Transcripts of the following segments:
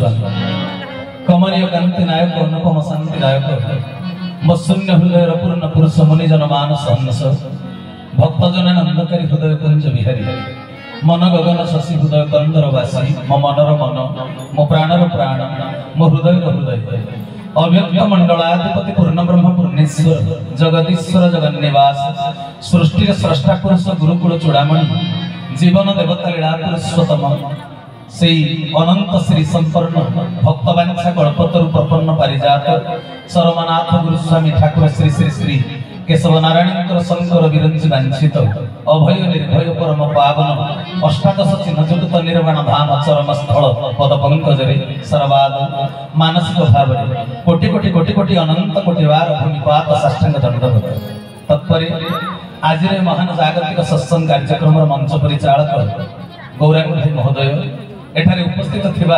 गुरुस्वामी कमनीय कांति नायक अनुपम शांति नायक मशून्य हृदय पूर्ण पुरुष मुनिजन मानस हंस भक्तजन नंदकारी हृदय कुंज बिहारी मन गगन शशि हृदय कंदरवासी मो मनर मन मो प्राणर प्राण मो हृदय हृदय अव्यक्त मंडलाधिपति पूर्ण ब्रह्म पूर्णेश्वर जगदीश्वर जगन्निवास सृष्टि स्रष्टा पुरुष गुरुकुल चूड़ामणि जीवन देवता लीला पुरुषोत्तम से अनंत श्री संपन्न भक्तवांछा कल्पतरु प्रपन्न पारिजात सर्वनाथ गुरुस्वामी ठाकुर श्री श्री श्री केशव नारायण शंकर विरंची वांछित अभय निर्भय परम पावन अष्टादश चिन्हयुक्त निर्वाण धाम चरम स्थल पद पंकजरे सर्वाद मानसिक भाव कोटि कोटि कोटि कोटि अनंत कोटि बार भूमिपात साष्टांग दंडवत तत्परे आज महान जागतिक सत्संग कार्यक्रम मंच परिचालक गौरांग भाई महोदय एठारे उपस्थित थिबा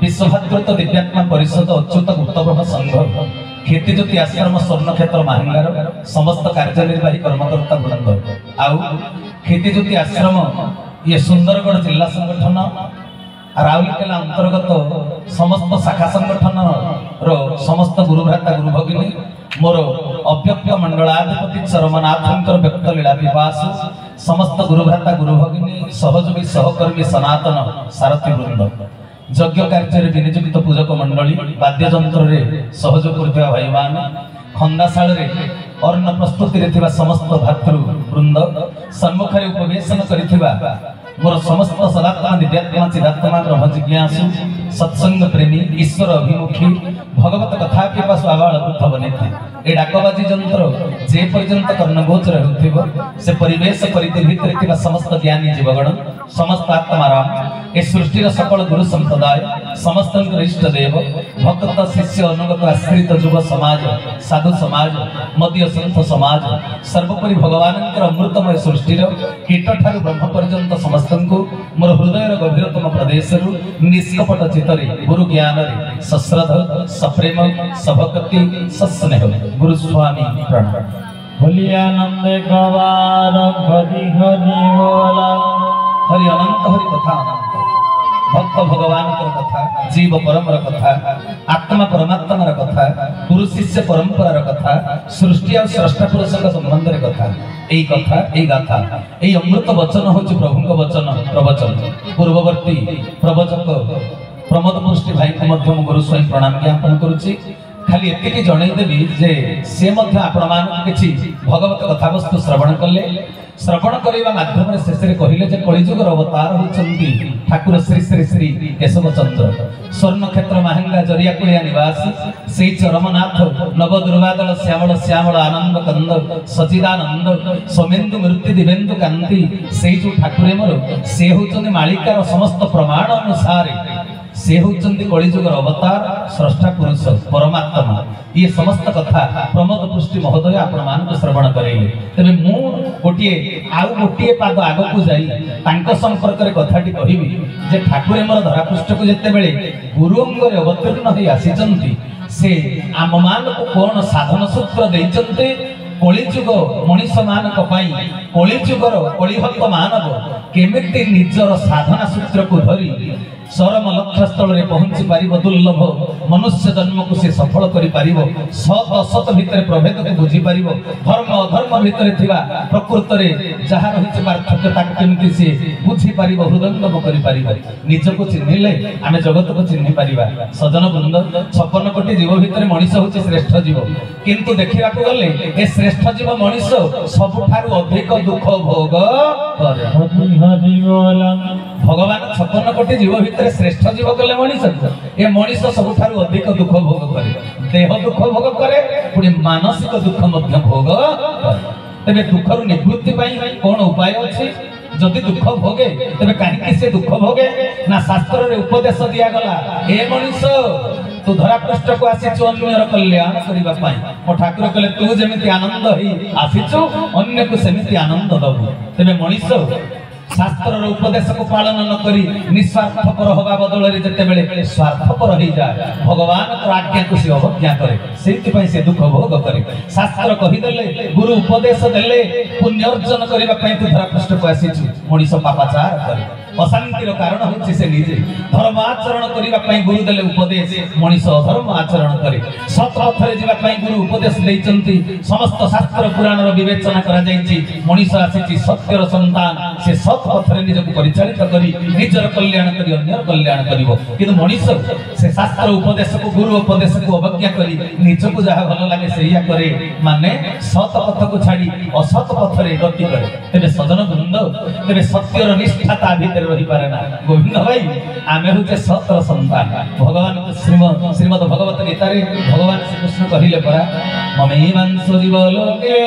विश्वभातृत्व दिव्यात्मा परिषद अच्युत गुप्तप्रभ संघ कीर्तिज्योति आश्रम स्वर्ण क्षेत्र महांगार समस्त कार्यनिर्वाही कर्मकर्ता वृंद आउ कीर्तिज्योति आश्रम ये सुंदरगढ़ जिला संगठन राउरकेला अंतर्गत समस्त शाखा संगठन रो समस्त गुरुभ्राता गुरु भगिनी मोर अव्यक्त मंडलाधिपति चरमनाथंकर व्यक्त लीला विवास समस्त गुरुभ्राता गुरु भगिनी सहयोगी सहकर्मी सनातन सारथी वृंद यज्ञ कार्य विनियोजित पूजक मंडली वाद्ययंत्र सहयोग करथिबा भाई मान खंदाशाल अन्न प्रस्तुति रे समस्त भातृ वृंद सम्मुखरे उपवेशन करिथिबा मोर समस्त सदात्मा दिव्यात्मा चिदात्मा ब्रह्म जिज्ञासु सत्संग प्रेमी ईश्वर अभिमुखी भगवत कथा पिपासु आबाल वृद्ध बनिथि ए डाकबाजी यंत्र जे पर्यंत कर्णगोचर हेउथिबो से परिवेश परिधि भितर थिबा समस्त ज्ञानी जीवगण समस्त आत्माराम ए सृष्टिर सकल गुरु संप्रदाय समस्त इष्ट देव भक्त शिष्य अनुगत आश्रित युव समाज साधु समाज मध्य संत समाज सर्वोपरि भगवानंकर अमृतमय सृष्टिर कीट ठारू ब्रह्म पर्यंत समस्त मोर हृदय गभीरतम प्रदेश निष्कपट चित्तरे गुरु ज्ञान सश्रद्ध सप्रेम सभक्ति सस्नेह गुरुस्वामी प्रणव भलियानंद गवार हरि हरि बोला हरि अनंत हरि कथा अनंत भक्त भगवान कथा जीव परमर कथा आत्मा परमात्मा कथा गुरु शिष्य परंपरार कथा सृष्टि और स्रष्टा पुरुष संबंध कथा यही कथा यही गाथा यही अमृत वचन हूँ प्रभु वचन प्रवचन पूर्ववर्ती प्रवचक प्रमोद पुष्टि भाई को गुरुस्वामी प्रणाम ज्ञापन करुच्ची खाली एति जनईदेवी जे से आपण किसी भगवत कथावस्तु श्रवण कले श्रवण करने माध्यम शेष कहले जे कलिजुगर अवतार होती ठाकुर श्री श्री श्री केशव चंद्र स्वर्ण क्षेत्र महांगा जरियाकुलिया निवासी से चरमनाथ नव दुर्वादल श्यामल श्यामल आनंद कंद सचिदानंद सोमेन्दु मृत्यु दिवेन्दु कांति से जो ठाकुरे मोर से होचंदी मालिकार समस्त प्रमाण अनुसार से होचंदी कलिजुगर अवतार स्रष्टा पुरुष परमात्मा ये समस्त कथा प्रमोद पुष्टि महोदय आपण मान श्रवण करेले तबे मु गोटिए आउ गोटिए पाद आगो को जाई तांको संपर्क रे कथाटी कहिबी जे ठाकुरे मोर धरापृष्ठ को जत्ते बेले गुरु अंगरे अवतीर्ण होई आसीचंती से आम मान को कोन साधन सूत्र देइचंते कलिजुग मनीष मानक पाई कलिजुगर कलिभक्त मानव केमिति निजर साधना सूत्र को धरी चरम लक्ष्य स्थल रे पहुंची पारिबो दुर्लभ मनुष्य जन्म को से सफल करि पारिबो सत असत भितर प्रभेद को बुझी पारिबो धर्म अधर्म भितर थिबा प्रकृत रे जहा रहिछ पार्थक्य ताक केमिति से बुझी पारिबो हृदयंगम करि पारिबो निज को चिन्हिले आमे जगत को चिन्हि पारिबा सजन वृंद 56 कोटी जीव भितर मनीष होछि श्रेष्ठ जीव किंतु देखिबा को गले ए श्रेष्ठ जीव मनीष सबठारु अधिक दुख भोग करे हरि बोला भगवान 56 कोटी जीव भितर श्रेष्ठ जीव कले मनीष ए मनीष सबठारु अधिक दुख भोग करे देह दुख भोग करे पुणी मानसिक दुख मध्य भोग करे तबे दुखरु निवृत्ति पाई कोन उपाय अछि जदि दुख भोगे तबे काहे से दुख भोगे ना शास्त्र रे उपदेश दिया गला ए मनीष तू धरापृष्ठ को आसीचु अन्यर कल्याण करिबा पाई मो ठाकुर कहले तू जेमिति आनंद ही आसीचु अन्य को सेमिति आनंद दबु तबे मनीष शास्त्र उपदेश को पालन न करी निस्वार्थपर होगा बदल जिते स्वार्थपर हो जाए भगवान आज्ञा को सी अवज्ञा करे से दुख भोग करे। शास्त्र कहीदेले गुरु उपदेश देले पुण्य अर्जन करने तू धरा पृष्ठ को आसी मनीष पापाचार करे अशांतिर कारण होछि से निजे धर्म आचरण करने गुरु देले उपदेश मनीष अधर्म आचरण करे सत पथरे जीवा गुरु उपदेश देइचंती समस्त शास्त्र पुराण विवेचना करा जाइछि मनीष आसी सत्यर संतान से सत पथरे निजको परिचालित करी निजर कल्याण करी अन्यर कल्याण करिवो किंतु मनीष से शास्त्र उपदेश को गुरु उपदेश को अवज्ञा करी निजको जहा भल लागे सेया करे माने सत पथ को छाड़ी असत पथरे गति करे तेबे सजन वृंद तेबे सत्यर निष्ठाता भीतर रही पारे ना गोविंद भाई आमे होते सतर संतान भगवान श्रीमद् भगवत गीता रे भगवान श्री कृष्ण कहिले परा ममेवांसो जीवलोके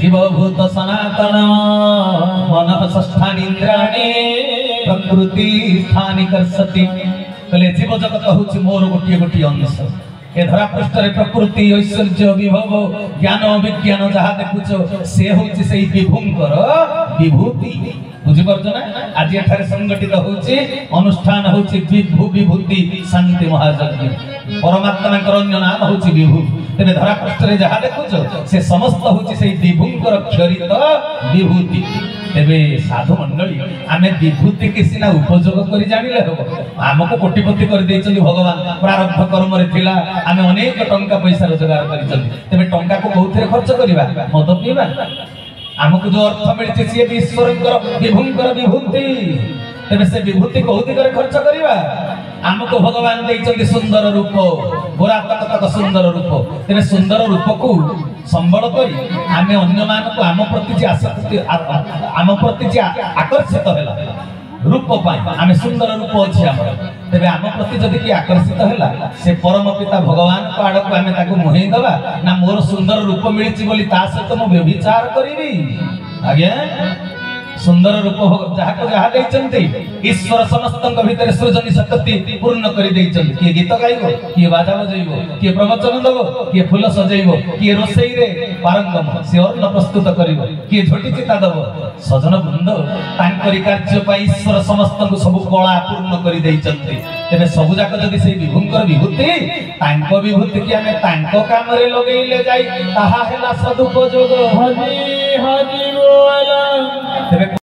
जीवभूत सनातन मनः षष्ठानि इंद्राणि प्रकृति स्थानि कर्षति कले जीव जगत होछि मोर गोटिए गोटिए अंश ए धरा पृष्ठ रे प्रकृति ऐश्वर्य विभव ज्ञान विज्ञान जहा देखुछ से होछि सेई विभुंकर विभूति बुझी पारछ ना आज एठारे संगठित होछि अनुष्ठान होछि विभू विभूति शांति महायज्ञ परमात्मा अन्य नाम होछि विभू तेरे धरा पृष्ठ रे जहा देखुछ से समस्त होछि सेई विभुंकर क्षरित विभूति तेबे साधु मंडली आमे विभूति के सिना उपयोग करी जानिले हो हमको कोटिपति कर देइछली भगवान प्रारब्ध कर्म रे थिला आमे अनेक टंका पैसा रोजगार करिछली तेबे टंका को बहुतरे खर्च करिबा मद पीबा हमको जो अर्थ मिलछि से ईश्वरकर विभुंकर विभूति तेबे से विभूति को होती करे खर्च करिबा हमको भगवान देइछली सुंदर रूप गोरातक सुंदर रूप तेबे सुंदर रूप को संबल करी आमे अन्य मान को आम प्रति जे आसक्ति आम प्रति जे आकर्षित होला रूप पाई आमे सुंदर रूप अछि हमर तेबे आम प्रति जदि कि आकर्षित होला से परम पिता भगवान को आड़ को आमे ताको मोहि दबा ना मोर सुंदर रूप मिलिछि बोली ता सहित मो व्यभिचार करिवि आज्ञा सुंदर रूप जहा को जहा देइचंती ईश्वर समस्तक भीतर सृजनी शक्ति पूर्ण करि देइचंती किए गीत गाइबो किए बाजा बजाइबो किए प्रवचन देबो किए फूल सजाइबो किए रोसई रे पारंगम से अन्न प्रस्तुत करिवो किए झोटी चिता देबो सजन वृंद तांकरी कार्य पई ईश्वर समस्तक सब कला पूर्ण करि देइचंती तेबे सब जाक जदि से विभुंकर विभूति तांको विभूति कि आमे तांको काम रे लगेइले जाई ताहा हेला सदुपयोग हरि हरि बोला तेबे